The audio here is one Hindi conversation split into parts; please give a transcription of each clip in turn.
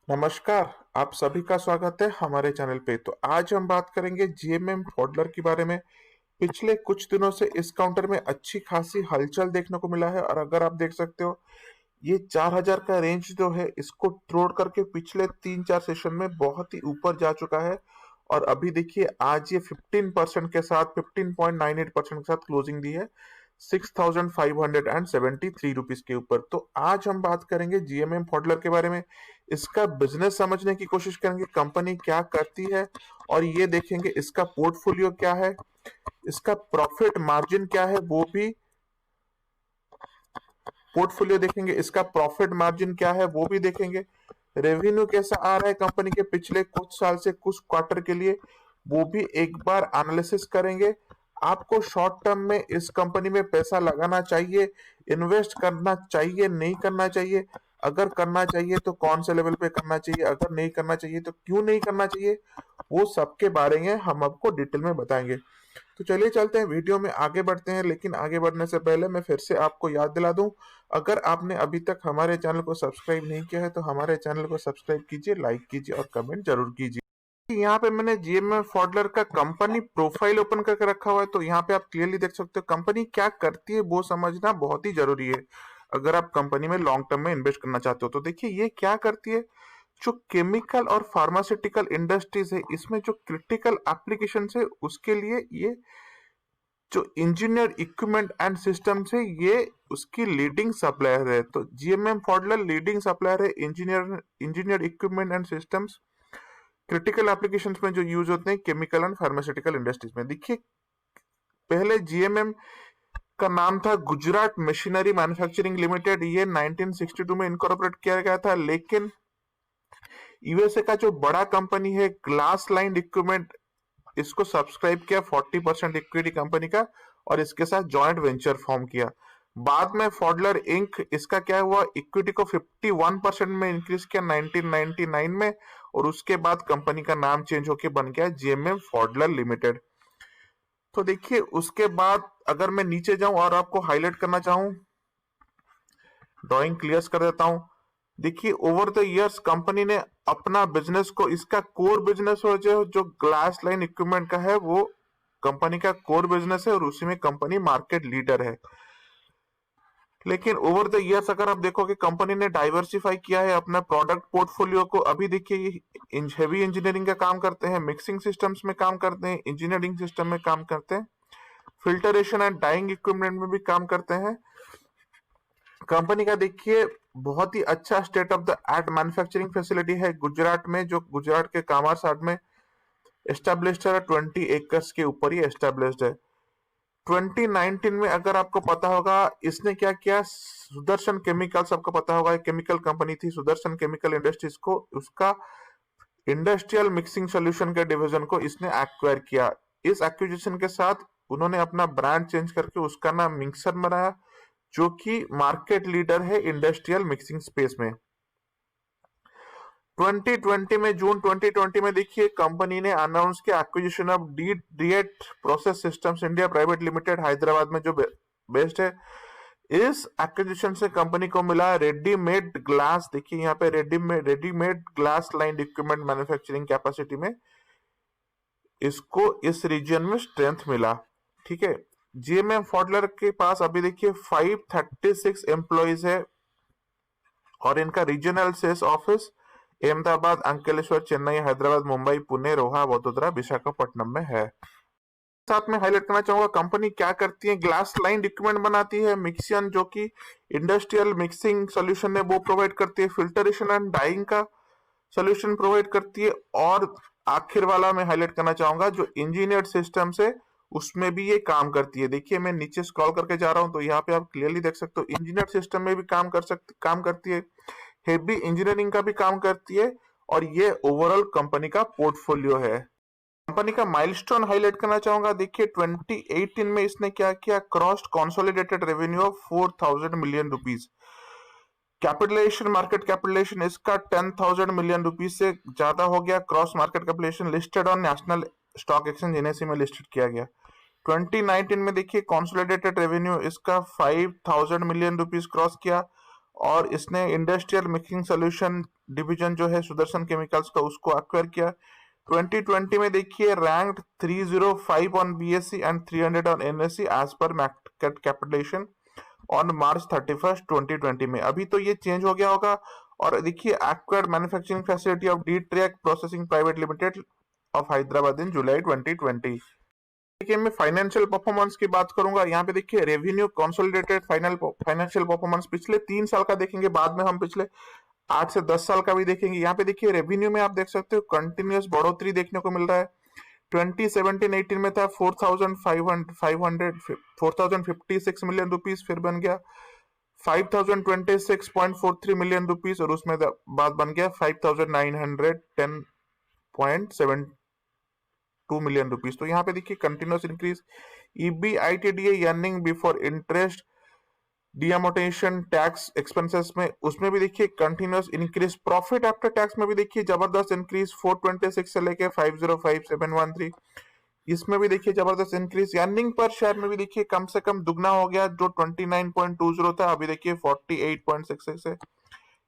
नमस्कार, आप सभी का स्वागत है हमारे चैनल पे। तो आज हम बात करेंगे जीएमएम हॉडलर के बारे में। पिछले कुछ दिनों से इस काउंटर में अच्छी खासी हलचल देखने को मिला है और अगर आप देख सकते हो, ये 4000 का रेंज जो है इसको तोड़ करके पिछले 3-4 सेशन में बहुत ही ऊपर जा चुका है और अभी देखिए आज ये 15% के साथ 15.98% के साथ क्लोजिंग दी है 6573 रुपीज के ऊपर। तो आज हम बात करेंगे जीएमएम हॉडलर के बारे में, इसका बिजनेस समझने की कोशिश करेंगे, कंपनी क्या करती है और ये देखेंगे इसका पोर्टफोलियो क्या है, इसका प्रॉफिट मार्जिन क्या है, वो भी पोर्टफोलियो देखेंगे, इसका प्रॉफिट मार्जिन क्या है वो भी देखेंगे, रेवेन्यू कैसा आ रहा है कंपनी के पिछले कुछ साल से कुछ क्वार्टर के लिए वो भी एक बार एनालिसिस करेंगे। आपको शॉर्ट टर्म में इस कंपनी में पैसा लगाना चाहिए, इन्वेस्ट करना चाहिए, नहीं करना चाहिए, अगर करना चाहिए तो कौन से लेवल पे करना चाहिए, अगर नहीं करना चाहिए तो क्यों नहीं करना चाहिए, वो सबके बारे में हम आपको डिटेल में बताएंगे। तो चलिए चलते हैं, वीडियो में आगे बढ़ते हैं। लेकिन आगे बढ़ने से पहले मैं फिर से आपको याद दिला दूं, अगर आपने अभी तक हमारे चैनल को सब्सक्राइब नहीं किया है तो हमारे चैनल को सब्सक्राइब कीजिए, लाइक कीजिए और कमेंट जरूर कीजिए। यहाँ पे मैंने जीएमएम फॉडलर का कंपनी प्रोफाइल ओपन करके रखा हुआ है, तो यहाँ पे आप क्लियरली देख सकते हो कंपनी क्या करती है वो समझना बहुत ही जरूरी है अगर आप कंपनी में लॉन्ग टर्म में इन्वेस्ट करना चाहते हो। तो देखिए ये क्या करती है, जो केमिकल और फार्मास्यूटिकल इंडस्ट्रीज है इसमें जो क्रिटिकल एप्लीकेशन है उसके लिए ये जो इंजीनियर इक्विपमेंट एंड सिस्टम से ये उसकी लीडिंग सप्लायर है। तो जीएमएम फॉडलर लीडिंग सप्लायर है engineer equipment and systems critical applications में जो यूज होते हैं केमिकल एंड फार्मास्यूटिकल इंडस्ट्रीज में। देखिए पहले जीएमएम का नाम था गुजरात मशीनरी मैन्युफैक्चरिंग लिमिटेड, ये 1962 में इनकॉर्पोरेट किया गया था, लेकिन यूएसए का जो बड़ा कंपनी है ग्लास लाइन इक्विपमेंट इसको सब्सक्राइब किया 40% इक्विटी कंपनी का और इसके साथ जॉइंट वेंचर फॉर्म किया। बाद में फॉडलर इंक इसका क्या हुआ, इक्विटी को 51% में इंक्रीज किया 1999 में और उसके बाद कंपनी का नाम चेंज होकर बन गया जीएमएम फॉडलर लिमिटेड। तो देखिए उसके बाद अगर मैं नीचे जाऊं और आपको हाईलाइट करना चाहूं, ड्राइंग क्लियर कर देता हूं। देखिए ओवर द इयर्स कंपनी ने अपना बिजनेस को, इसका कोर बिजनेस हो जो ग्लास लाइन इक्विपमेंट का है वो कंपनी का कोर बिजनेस है और उसी में कंपनी मार्केट लीडर है। लेकिन ओवर द इयर्स अगर आप देखोगे कंपनी ने डाइवर्सिफाई किया है अपना प्रोडक्ट पोर्टफोलियो को। अभी देखिए ये हेवी इंजीनियरिंग का काम करते हैं, मिक्सिंग सिस्टम्स में काम करते हैं, इंजीनियरिंग सिस्टम में काम करते हैं, फिल्टरेशन एंड डाइंग इक्विपमेंट में भी काम करते हैं। कंपनी का देखिए बहुत ही अच्छा state of the art manufacturing facility है गुजरात में, जो गुजरात के कामारसाड में एस्टेब्लिश्ड है, 20 एकर्स के ऊपर ही एस्टेब्लिश्ड है। 2019 में अगर आपको पता होगा इसने क्या किया, सुदर्शन केमिकल्स, आपको पता होगा केमिकल कंपनी थी सुदर्शन केमिकल इंडस्ट्रीज को, उसका इंडस्ट्रियल मिक्सिंग सॉल्यूशन के डिवीजन को इसने एक्वायर किया। इस एक्विजिशन के साथ उन्होंने अपना ब्रांड चेंज करके उसका नाम मिक्सर बनाया, जो कि मार्केट लीडर है इंडस्ट्रियल मिक्सिंग स्पेस में। 2020 में, जून 2020 में देखिए कंपनी ने अनाउंस किया एक्विजिशन ऑफ डीएट process systems India private limited, Hyderabad में जो बेस्ड है। इस एक्विजिशन से कंपनी को मिला रेडीमेड ग्लास, देखिए यहाँ पे readymade glass line equipment manufacturing capacity में इसको इस रीजन में स्ट्रेंथ मिला। ठीक है, जीएमएम फॉडलर के पास अभी देखिए 536 एम्प्लॉइज है और इनका regional sales office Ahmedabad, Ankleshwar, Chennai, Hyderabad, Mumbai, Pune, Roha, Vadodara, Visakhapatnam में है। साथ में हाईलाइट करना चाहूंगा कंपनी क्या करती है, ग्लास लाइन इक्विपमेंट बनाती है, मिक्सियन जो कि इंडस्ट्रियल मिक्सिंग सॉल्यूशन है वो प्रोवाइड करती है, फिल्टरेशन एंड डाइंग का सॉल्यूशन प्रोवाइड करती है और आखिर वाला मैं हाईलाइट करना चाहूंगा जो इंजीनियर्ड सिस्टम है उसमें भी ये काम करती है। देखिए मैं नीचे स्क्रॉल करके जा रहा हूं तो यहाँ पे आप क्लियरली देख सकते हो इंजीनियर सिस्टम में भी काम करती है, हेवी इंजीनियरिंग का भी काम करती है और ये ओवरऑल कंपनी का पोर्टफोलियो है। कंपनी का माइलस्टोन हाईलाइट करना चाहूंगा, देखिए 2018 में इसने क्या किया, crossed consolidated revenue of 4000 million rupees, capitalisation market capitalisation इसका 10,000 मिलियन रुपीज से ज्यादा हो गया, cross market capitalisation, listed on national stock exchange NSE में लिस्टेड किया गया। 2019 में देखिए कंसोलिडेटेड रेवेन्यू इसका 5,000 मिलियन रुपीज क्रॉस किया और इसने इंडस्ट्रियल मिक्सिंग सॉल्यूशन डिवीजन जो है सुदर्शन केमिकल्स का, उसको एक्वायर किया। 2020 में देखिए ranked 305 on BSC and 300 on NSC as per market capitalisation on March 31st 2020 में। अभी तो ये चेंज हो गया होगा। और देखिए acquired manufacturing facility of D track processing private limited of Hyderabad in July 2020। देखिए मैं फाइनेंशियल परफॉर्मेंस की बात करूंगा। यहाँ पे देखिए रेवेन्यू कंसोलिडेटेड फाइनेंशियल परफॉर्मेंस पिछले 3 साल का देखेंगे, बाद में हम पिछले 8 से 10 साल का भी देखेंगे। यहाँ पे देखिए रेवेन्यू में आप देख सकते हो कंटिन्यूअस बढ़ोतरी देखने को मिल रहा है। 2017-18 में था 4,56 मिलियन रुपीज, फिर बन गया 5,026.43 मिलियन रुपीज, और उसमें बाद बन गया 5,910.72 मिलियन रुपीज। तो यहाँ पे देखिए continuous increase. EBITDA earning before interest d amortization tax expenses में, उसमें भी देखिए continuous increase. Profit after tax में भी देखिए जबरदस्त इंक्रीज, 426 से लेके 505,713, इसमें भी देखिए जबरदस्त इंक्रीज। अर्निंग पर शेयर में भी देखिए कम से कम दुगना हो गया, जो 29.20 था अभी देखिए 48.66 है।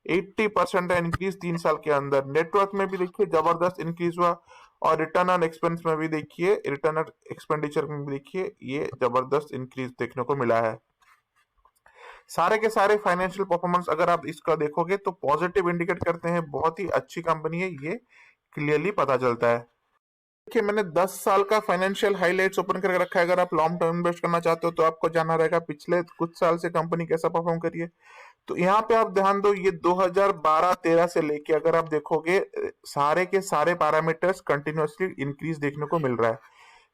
80% का इंक्रीज 3 साल के अंदर। नेटवर्क में भी देखिए जबरदस्त इंक्रीज हुआ, और रिटर्न ऑन एक्सपेंस में भी देखिए, रिटर्न ऑन एक्सपेंडिचर में भी देखिए ये जबरदस्त इंक्रीज देखने को मिला है। सारे के सारे फाइनेंशियल परफॉर्मेंस अगर आप इसका देखोगे तो पॉजिटिव इंडिकेट करते हैं, बहुत ही अच्छी कंपनी है, ये क्लियरली पता चलता है। देखिए मैंने 10 साल का फाइनेंशियल हाइलाइट्स ओपन करके रखा है। अगर आप लॉन्ग टर्म इन्वेस्ट करना चाहते हो तो आपको जाना रहेगा पिछले कुछ साल से कंपनी कैसा परफॉर्म करी है। तो यहाँ पे आप ध्यान दो, ये 2012-13 से लेके अगर आप देखोगे सारे के सारे पैरामीटर्स कंटिन्यूअसली इंक्रीज देखने को मिल रहा है।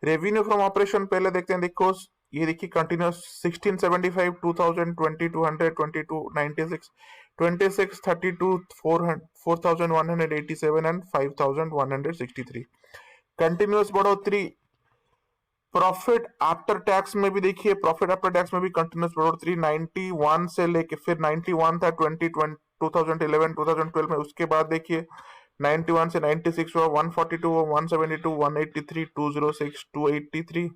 रेवेन्यू फ्रॉम ऑपरेशन पहले देखते हैं, देखो ये देखिए कंटिन्यूअस 1675, 2000, 2200, 2296, 2632, 4187 एंड 5163 कंटिन्यूअस बढ़ोतरी। प्रॉफिट आफ्टर टैक्स में भी देखिए, प्रॉफिट आफ्टर टैक्स में भी कंटिन्यूअस बढ़ोतरी 91 से लेके, फिर 91 था 2011 2012 में, उसके बाद देखिए 91 से 96 हुआ, 142 हुआ, 172, 183, 206, 283,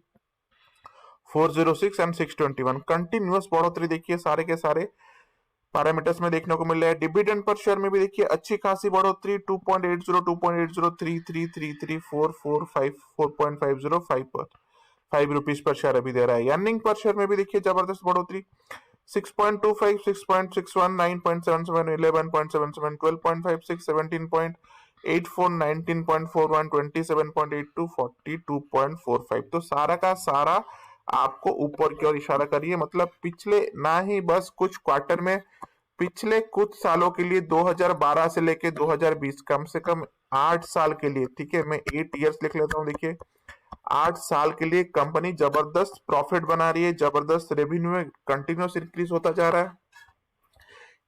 406 एंड 621 कंटिन्यूअस बढ़ोतरी देखिए सारे के सारे पैरामीटर्स में देखने को मिल रहा है। डिविडेंड पर शेयर में भी देखिए अच्छी खासी बढ़ोतरी 2.80, 2.80, 33, 33, 445, 4.505 पर 5 रुपीज पर शेयर अभी दे रहा है। अर्निंग पर शेयर में भी देखिए जबरदस्त बढ़ोतरी 6.25, 6.61, 9.77, 11.77, 12.56, 17.84, 19.41, 27.82, 42.45। तो सारा का सारा आपको ऊपर की ओर इशारा करिए, मतलब पिछले ना ही बस कुछ क्वार्टर में, पिछले कुछ सालों के लिए 2012 से लेके 2020 कम से कम 8 साल के लिए, ठीक है मैं 8 इयर्स लिख लेता हूं, देखिए 8 साल के लिए कंपनी जबरदस्त प्रॉफिट बना रही है, जबरदस्त रेवेन्यू में कंटिन्यूस इंक्रीज होता जा रहा है,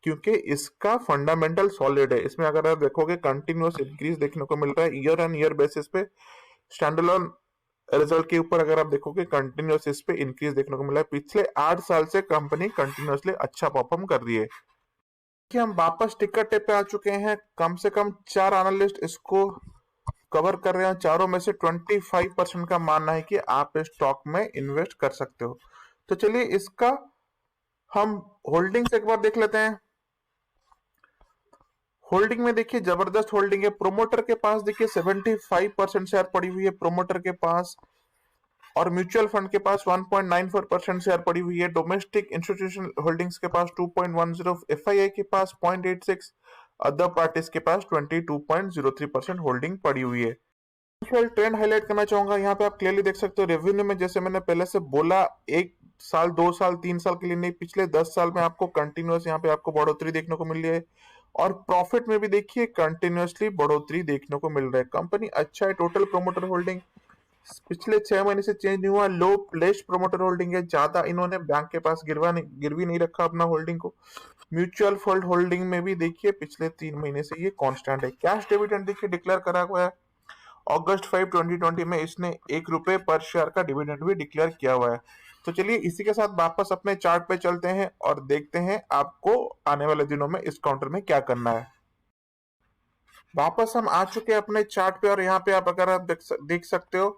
क्योंकि इसका फंडामेंटल सॉलिड है। इसमें अगर आप देखोगे कंटिन्यूस इंक्रीज देखने को मिल रहा है ईयर ऑन ईयर बेसिस पे। स्टैंडअलोन रिजल्ट के ऊपर अगर आप देखोगे कंटिन्यूस इस पे इंक्रीज देखने को मिला है। पिछले 8 साल से कंपनी कंटिन्यूसली अच्छा परफॉर्म कर रही है। कि हम वापस टिकर टेप पे आ चुके हैं, कम से कम 4 एनालिस्ट इसको कवर कर रहे हैं, चारों में से 25% का मानना है कि आप इस स्टॉक में इन्वेस्ट कर सकते हो। तो चलिए इसका हम होल्डिंग्स एक बार देख लेते हैं। होल्डिंग में देखिए जबरदस्त होल्डिंग है। प्रोमोटर के पास देखिए 75% शेयर पड़ी हुई है प्रोमोटर के पास, और म्यूचुअल फंड के पास 1.94% शेयर पड़ी हुई है। डोमेस्टिक इंस्टीट्यूशनल होल्डिंग्स के पास 2.10, एफआईआई के पास 0.86, अदर पार्टीज के पास 22.03% होल्डिंग पड़ी हुई है। ट्रेंड हाईलाइट करना चाहूंगा, यहाँ पे आप क्लियरली देख सकते हो रेवेन्यू में, जैसे मैंने पहले से बोला, 1 साल 2 साल 3 साल के लिए नहीं, पिछले 10 साल में आपको कंटिन्यूअस यहाँ पे आपको बढ़ोतरी देखने को मिल रही है। और प्रॉफिट में भी देखिए कंटिन्यूअसली बढ़ोतरी देखने को मिल रहा है। कंपनी अच्छा है। टोटल प्रोमोटर होल्डिंग पिछले 6 महीने से चेंज नहीं हुआ, लो प्लेस्ड प्रोमोटर होल्डिंग है, ज्यादा इन्होंने बैंक के पास गिरवी नहीं रखा अपना होल्डिंग को। म्यूचुअल फंड होल्डिंग में भी देखिए पिछले 3 महीने से ये कांस्टेंट है। कैश डिविडेंड देखिए डिक्लेयर करा हुआ है, अगस्त 5 2020 में इसने ₹1 पर शेयर का डिविडेंड भी डिक्लेयर किया हुआ है। तो चलिए इसी के साथ वापस अपने चार्ट पे चलते हैं और देखते हैं आपको आने वाले दिनों में इस काउंटर में क्या करना है। वापस हम आ चुके हैं अपने चार्ट पे, और यहाँ पे आप अगर आप देख सकते हो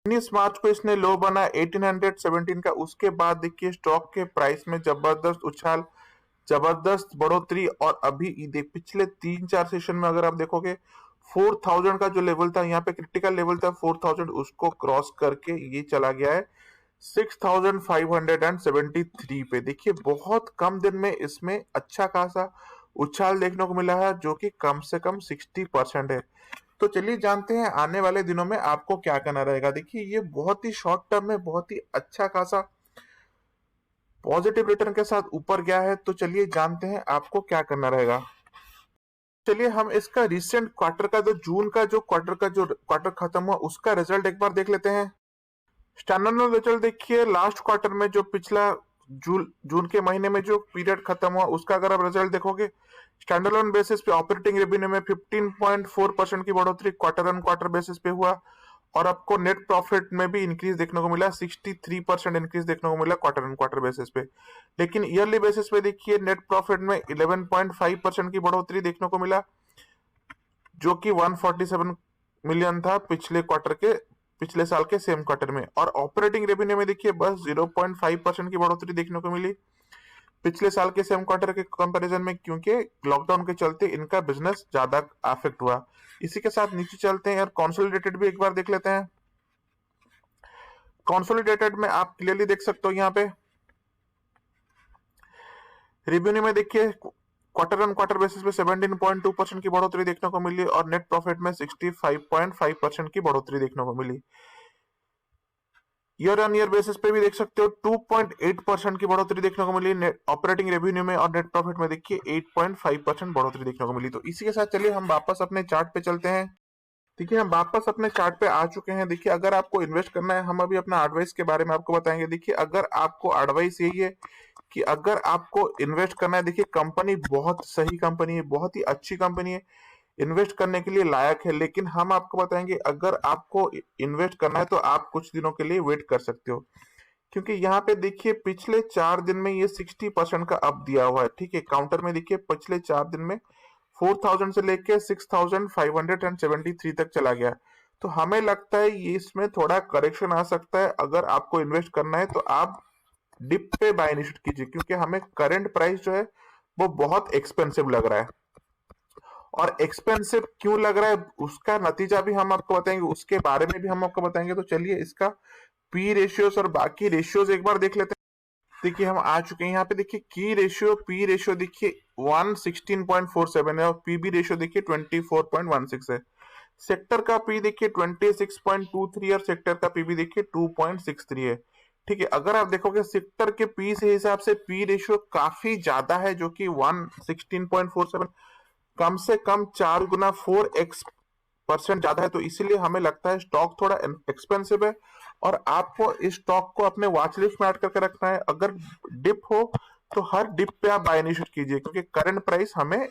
19 मार्च को इसने लो बना 1817 का। उसके बाद देखिए स्टॉक के प्राइस में जबरदस्त उछाल जबरदस्त बढ़ोतरी। और अभी पिछले 3-4 सेशन में अगर आप देखोगे 4000 का जो लेवल था, यहाँ पे क्रिटिकल लेवल था 4000, उसको क्रॉस करके ये चला गया है 6573 पे। देखिए बहुत कम दिन में इसमें अच्छा खासा उछाल देखने को मिला है, जो कि कम से कम 60% है। तो चलिए जानते हैं आने वाले दिनों में आपको क्या करना रहेगा। देखिए ये बहुत ही शॉर्ट टर्म में बहुत ही अच्छा खासा पॉजिटिव रिटर्न के साथ ऊपर गया है। तो चलिए जानते हैं आपको क्या करना रहेगा। चलिए हम इसका रिसेंट क्वार्टर का, जो जून का जो क्वार्टर खत्म हुआ, उसका रिजल्ट एक बार देख लेते हैं। स्टैंडर्ड रिजल्ट देखिए, लास्ट क्वार्टर में जो पिछला जून के महीने में जो पीरियड खत्म हुआ, उसका अगर आप रिजल्ट देखोगे, स्टैंडर्ड बेसिस पे ऑपरेटिंग रेवेन्यू में 15.4% की बढ़ोतरी क्वार्टर ऑन क्वार्टर बेसिस पे हुआ। और आपको नेट प्रॉफिट में भी इंक्रीज देखने को मिला, 63% इंक्रीज देखने को मिला क्वार्टर ऑन क्वार्टर बेसिस पे। लेकिन ईयरली बेसिस पे देखिए नेट प्रॉफिट में 11.5% की बढ़ोतरी देखने को मिला, जो कि 147 मिलियन था पिछले साल के सेम क्वार्टर में। और ऑपरेटिंग रेवेन्यू में देखिए बस 0.5% की बढ़ोतरी देखने को मिली पिछले साल के सेम क्वार्टर के कंपैरिजन में, क्योंकि लॉकडाउन के चलते इनका बिजनेस ज्यादा अफेक्ट हुआ। इसी के साथ नीचे चलते हैं और कंसोलिडेटेड भी एक बार देख लेते हैं। कंसोलिडेटेड में आप क्लियरली देख सकते हो, यहाँ पे रेवेन्यू में देखिए क्वार्टर ऑन क्वार्टर बेसिस पे 17.2% की बढ़ोतरी देखने को मिली और नेट प्रॉफिट में 65.5% की बढ़ोतरी देखने को मिली। ईयर ऑन ईयर बेसिस पे भी देख सकते हो 2.8% की बढ़ोतरी देखने को मिली नेट ऑपरेटिंग रेवेन्यू में, और नेट प्रॉफिट में देखिए 8.5% बढ़ोतरी देखने को मिली। तो इसी के साथ चलिए हम वापस अपने चार्ट पे चलते हैं। देखिए हम वापस अपने चार्ट पे आ चुके हैं। देखिए अगर आपको इन्वेस्ट करना है, हम अभी अपना एडवाइस के बारे में आपको बताएंगे। देखिए अगर आपको एडवाइस यही है कि अगर आपको इन्वेस्ट करना है, देखिए कंपनी बहुत सही कंपनी है, बहुत ही अच्छी कंपनी है, इन्वेस्ट करने के लिए लायक है। लेकिन हम आपको बताएंगे अगर आपको इन्वेस्ट करना है तो आप कुछ दिनों के लिए वेट कर सकते हो, क्योंकि यहाँ पे देखिए पिछले 4 दिन में ये 60% का अप दिया हुआ है। ठीक है, काउंटर में देखिए पिछले 4 दिन में 4000 से लेके 6573 तक चला गया। तो हमें लगता है ये इसमें थोड़ा करेक्शन आ सकता है। अगर आपको इन्वेस्ट करना है तो आप डिप पे बाय इनिशिएट कीजिए, क्योंकि हमें करंट प्राइस जो है वो बहुत एक्सपेंसिव लग रहा है। और एक्सपेंसिव क्यों लग रहा है उसका नतीजा भी हम आपको बताएंगे, उसके बारे में भी हम आपको बताएंगे। तो चलिए इसका पी रेशियोज और बाकी रेशियोज एक बार देख लेते हैं। देखिए हम आ चुके हैं यहाँ पे। देखिए पी रेशियो देखिए 116.47 है और पीबी रेशियो देखिए 24.16 है। सेक्टर का पी देखिए 26.23 और सेक्टर का पीबी देखिए 2.63 है। ठीक है, अगर आप देखोगे सेक्टर के पी से हिसाब से पी रेशियो काफी ज्यादा है, जो कि 116.47, कम से कम 4 गुना 4x% ज्यादा है। तो इसीलिए हमें लगता है स्टॉक थोड़ा एक्सपेंसिव है और आपको इस स्टॉक को अपने वॉच लिस्ट में ऐड करके रखना है। अगर डिप हो तो हर डिप पे आप बाय इनिशिएट कीजिए, क्योंकि करंट प्राइस हमें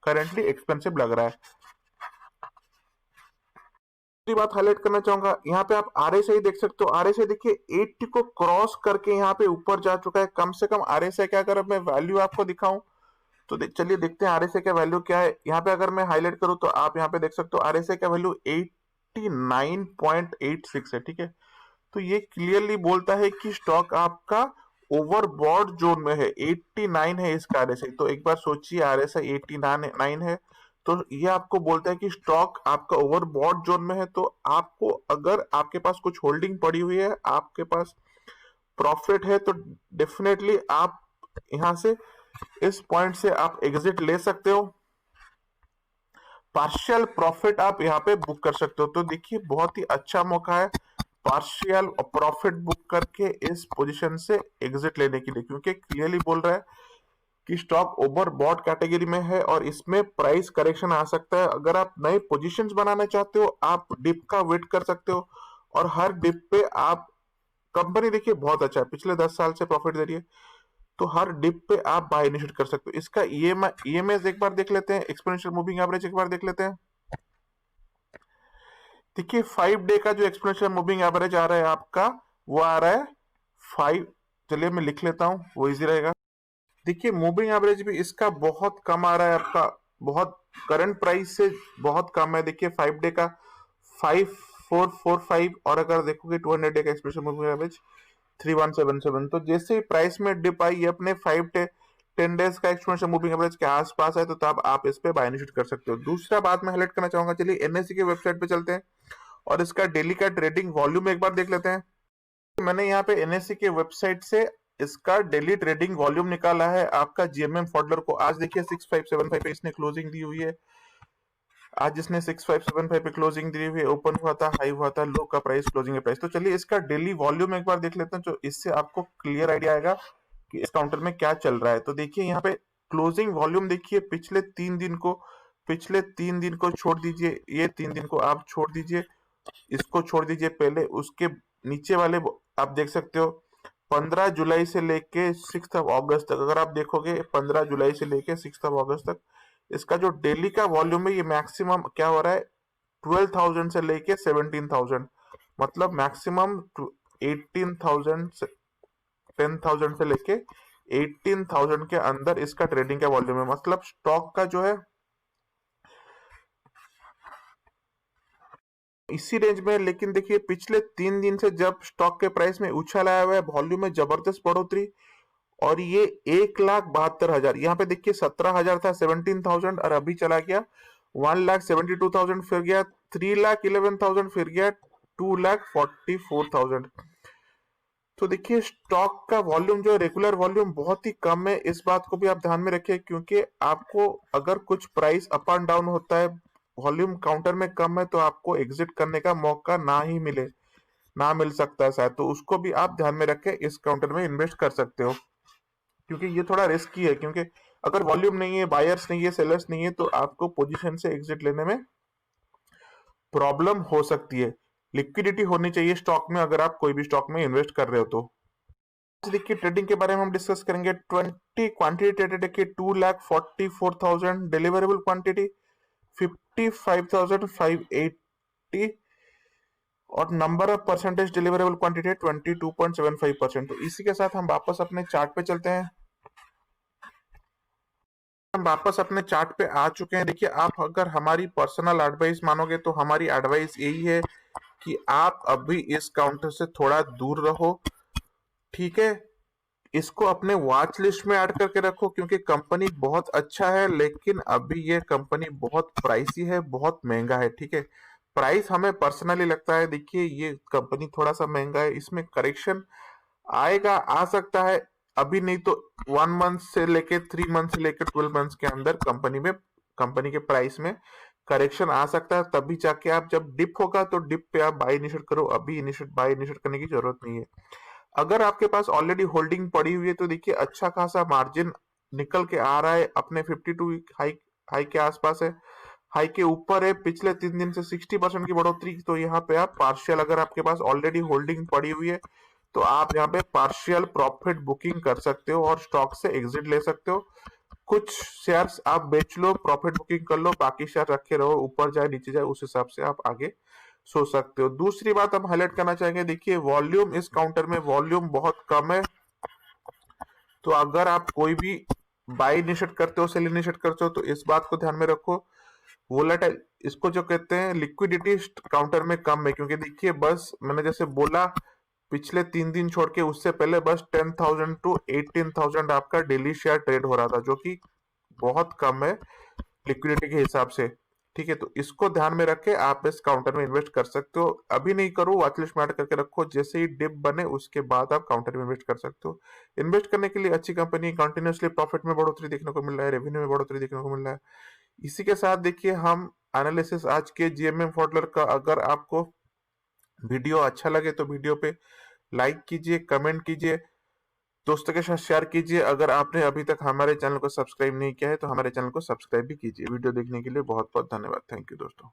करंटली एक्सपेंसिव लग रहा है। दूसरी बात हाईलाइट करना चाहूंगा, यहाँ पे आप आरएसआई देख सकते हो। आरएसआई देखिए 80 को क्रॉस करके यहाँ पे ऊपर जा चुका है। कम से कम आरएसआई का अगर मैं वैल्यू आपको दिखाऊं तो चलिए देखते हैं आरएसआई का वैल्यू क्या है। यहाँ पे अगर मैं हाईलाइट करूं तो आप यहाँ पे देख सकते हो आरएसआई का वैल्यू 89.86 है। ठीक है, तो ये क्लियरली बोलता है कि स्टॉक आपका ओवरबॉट जोन में है। 89 है इसका आरएसआई। तो एक बार सोचिए आरएसआई 89 है, तो ये आपको बोलता है कि स्टॉक आपका ओवरबॉट जोन में है। तो आपको, अगर आपके पास कुछ होल्डिंग पड़ी हुई है, आपके पास प्रॉफिट है, तो डेफिनेटली आप यहां से इस पॉइंट से आप एग्जिट ले सकते हो। पार्शियल प्रॉफिट आप यहाँ पे बुक कर सकते हो। तो देखिए बहुत ही अच्छा मौका है पार्शियल प्रॉफिट बुक करके इस पोजीशन से एग्जिट लेने के लिए, क्योंकि क्लियरली बोल रहा है कि स्टॉक ओवरबॉट कैटेगरी में है और इसमें प्राइस करेक्शन आ सकता है। अगर आप नए पोजीशंस बनाना चाहते हो, आप डिप का वेट कर सकते हो और हर डिप पे आप, कंपनी देखिए बहुत अच्छा है, पिछले 10 साल से प्रॉफिट दे रही है, तो हर डिप पे आप बाय इनिशिएट कर सकते हो। इसका ईएमएस एक बार देख लेते हैं, एक्सपोनेंशियल मूविंग एवरेज एक बार देख लेते हैं। देखिए 5 डे का जो एक्सपोनेंशियल मूविंग एवरेज आ रहा है आपका, वो आ रहा है 5, चलिए मैं लिख लेता हूं वो इजी रहेगा। देखिए मूविंग एवरेज भी इसका बहुत कम आ रहा है आपका, बहुत करंट प्राइस से बहुत कम है। देखिए 5 डे का 5445, और अगर देखोगे 200 डे का एक्सपोनेंशियल मूविंग एवरेज 3177। तो जैसे ही प्राइस में डिप आई, ये अपने 5 डे 10 डेज का एक्सपोनेंशियल मूविंग एवरेज के आसपास है, तो तब आप इस पे बाय इनिशिएट कर सकते हो। दूसरा बात मैं हाईलाइट करना चाहूंगा, चलिए एनएससी के वेबसाइट पे चलते हैं और इसका डेली का ट्रेडिंग वॉल्यूम एक बार देख लेते हैं। मैंने यहाँ पे एनएससी के वेबसाइट से इसका डेली ट्रेडिंग वॉल्यूम निकाला है। आपका जीएमएम फॉडलर को आज देखिए 6575 पे इसने क्लोजिंग दी हुई है। आज इसने 6575 पे क्लोजिंग दी हुई है, ओपन हुआ था, हाई हुआ था, लो का प्राइस, क्लोजिंग का प्राइस। तो चलिए इसका डेली वॉल्यूम एक बार देख लेते हैं, जो इससे आपको क्लियर आइडिया आएगा कि इस काउंटर में क्या चल रहा है। तो देखिए यहाँ पे क्लोजिंग वॉल्यूम देखिए पिछले 3 दिन को छोड़ दीजिए, ये 3 दिन को आप छोड़ दीजिए, इसको छोड़ दीजिए पहले, उसके नीचे वाले आप देख सकते हो 15 जुलाई से लेके 6 अगस्त तक। अगर आप देखोगे 15 जुलाई से लेके 6 अगस्त तक इसका जो डेली का वॉल्यूम है, ये मैक्सिमम क्या हो रहा है 12,000 से लेके 17,000, मतलब मैक्सिमम 18,000 से 10,000 से लेके 18,000 के अंदर इसका ट्रेडिंग का वॉल्यूम है। मतलब स्टॉक का जो है इसी रेंज में। लेकिन देखिए पिछले 3 दिन से जब स्टॉक के प्राइस में उछाल आया हुआ है, वॉल्यूम में जबरदस्त बढ़ोतरी, और ये 1,72,000, यहाँ पे देखिए 17,000 था, 17,000, और अभी चला गया 1,72,000, फिर गया 3,11,000, फिर गया 2,44,000। तो देखिए स्टॉक का वॉल्यूम जो है, रेगुलर वॉल्यूम बहुत ही कम है। इस बात को भी आप ध्यान में रखें, क्योंकि आपको अगर कुछ प्राइस अप एंड डाउन होता है, वॉल्यूम काउंटर में कम है, तो आपको एग्जिट करने का मौका ना मिल सकता है शायद। तो उसको भी आप ध्यान में रखें, इस काउंटर में इन्वेस्ट कर सकते हो, क्योंकि ये थोड़ा रिस्की है। क्योंकि अगर वॉल्यूम नहीं है, बायर्स नहीं है, सेलर्स नहीं है, तो आपको पोजीशन से एग्जिट लेने में प्रॉब्लम हो सकती है। लिक्विडिटी होनी चाहिए स्टॉक में, अगर आप कोई भी स्टॉक में इन्वेस्ट कर रहे हो तो। देखिए ट्रेडिंग के बारे में हम डिस्कस करेंगे। 20 क्वांटिटी ट्रेडेड है कि 2,44,000, डिलीवरेबल क्वांटिटी 55,580, और number of percentage deliverable quantity 22.75%। तो इसी के साथ हम वापस अपने चार्ट पे चलते हैं। हम वापस अपने चार्ट पे आ चुके हैं। देखिए आप अगर हमारी पर्सनल एडवाइस मानोगे, तो हमारी एडवाइस यही है कि आप अभी इस काउंटर से थोड़ा दूर रहो, ठीक है। इसको अपने वॉच लिस्ट में ऐड करके रखो, क्योंकि कंपनी बहुत अच्छा है, लेकिन अभी ये कंपनी बहुत प्राइसी है, बहुत महंगा है, ठीक है। प्राइस हमें पर्सनली लगता है, देखिए ये कंपनी थोड़ा सा महंगा है, इसमें करेक्शन आएगा, आ सकता है, अभी नहीं तो 1 मंथ से लेके 3 मंथ से लेकर 12 मंथ्स के अंदर कंपनी के प्राइस में करेक्शन आ सकता है। तभी जाके आप, जब डिप होगा तो डिप पे आप बाय इनिशिएट करो, अभी बाय इनिशिएट करने की जरूरत नहीं है। अगर आपके पास ऑलरेडी होल्डिंग पड़ी हुई है, तो देखिए अच्छा खासा मार्जिन निकल के आ रहा है, अपने 52 हाई के आसपास है, हाई के ऊपर है, पिछले 3 दिन से 60% की बढ़ोतरी। तो यहाँ पे आप पार्शियल, अगर आपके पास ऑलरेडी होल्डिंग पड़ी हुई है, तो आप यहाँ पे पार्शियल प्रॉफिट बुकिंग कर सकते हो और स्टॉक से एग्जिट ले सकते हो। कुछ शेयर्स आप बेच लो, प्रॉफिट बुकिंग कर लो, बाकी शेयर रखे रहो, ऊपर जाए नीचे जाए उस हिसाब से आप आगे सोच सकते हो। दूसरी बात हम हाईलाइट करना चाहेंगे, देखिए वॉल्यूम, इस काउंटर में वॉल्यूम बहुत कम है। तो अगर आप कोई भी बाय इनिशिएट करते हो, सेल इनिशिएट करते हो, तो इस बात को ध्यान में रखो। वोलेटाइल, इसको जो कहते हैं लिक्विडिटी काउंटर में कम है, क्योंकि देखिए बस मैंने जैसे बोला, पिछले 3 दिन छोड़ के उससे पहले बस 10,000 टू 18,000 आपका डेली शेयर ट्रेड हो रहा था, जो कि बहुत कम है लिक्विडिटी के हिसाब से, ठीक है। तो इसको ध्यान में रख के आप इस काउंटर में इन्वेस्ट कर सकते हो। अभी नहीं करो, वॉचलिस्ट में ऐड करके रखो, जैसे ही डिप बने उसके बाद आप काउंटर में इन्वेस्ट कर सकते हो। इन्वेस्ट करने के लिए अच्छी कंपनी, कंटिन्यूसली प्रॉफिट में बढ़ोतरी देखने को मिल रहा है, रेवेन्यू में बढ़ोतरी देखने को मिल रहा है। इसी के साथ देखिए हम एनालिसिस आज के जीएमएम फॉडलर का, अगर आपको वीडियो अच्छा लगे तो वीडियो पे लाइक कीजिए, कमेंट कीजिए, दोस्तों के साथ शेयर कीजिए। अगर आपने अभी तक हमारे चैनल को सब्सक्राइब नहीं किया है, तो हमारे चैनल को सब्सक्राइब भी कीजिए। वीडियो देखने के लिए बहुत बहुत धन्यवाद। थैंक यू दोस्तों।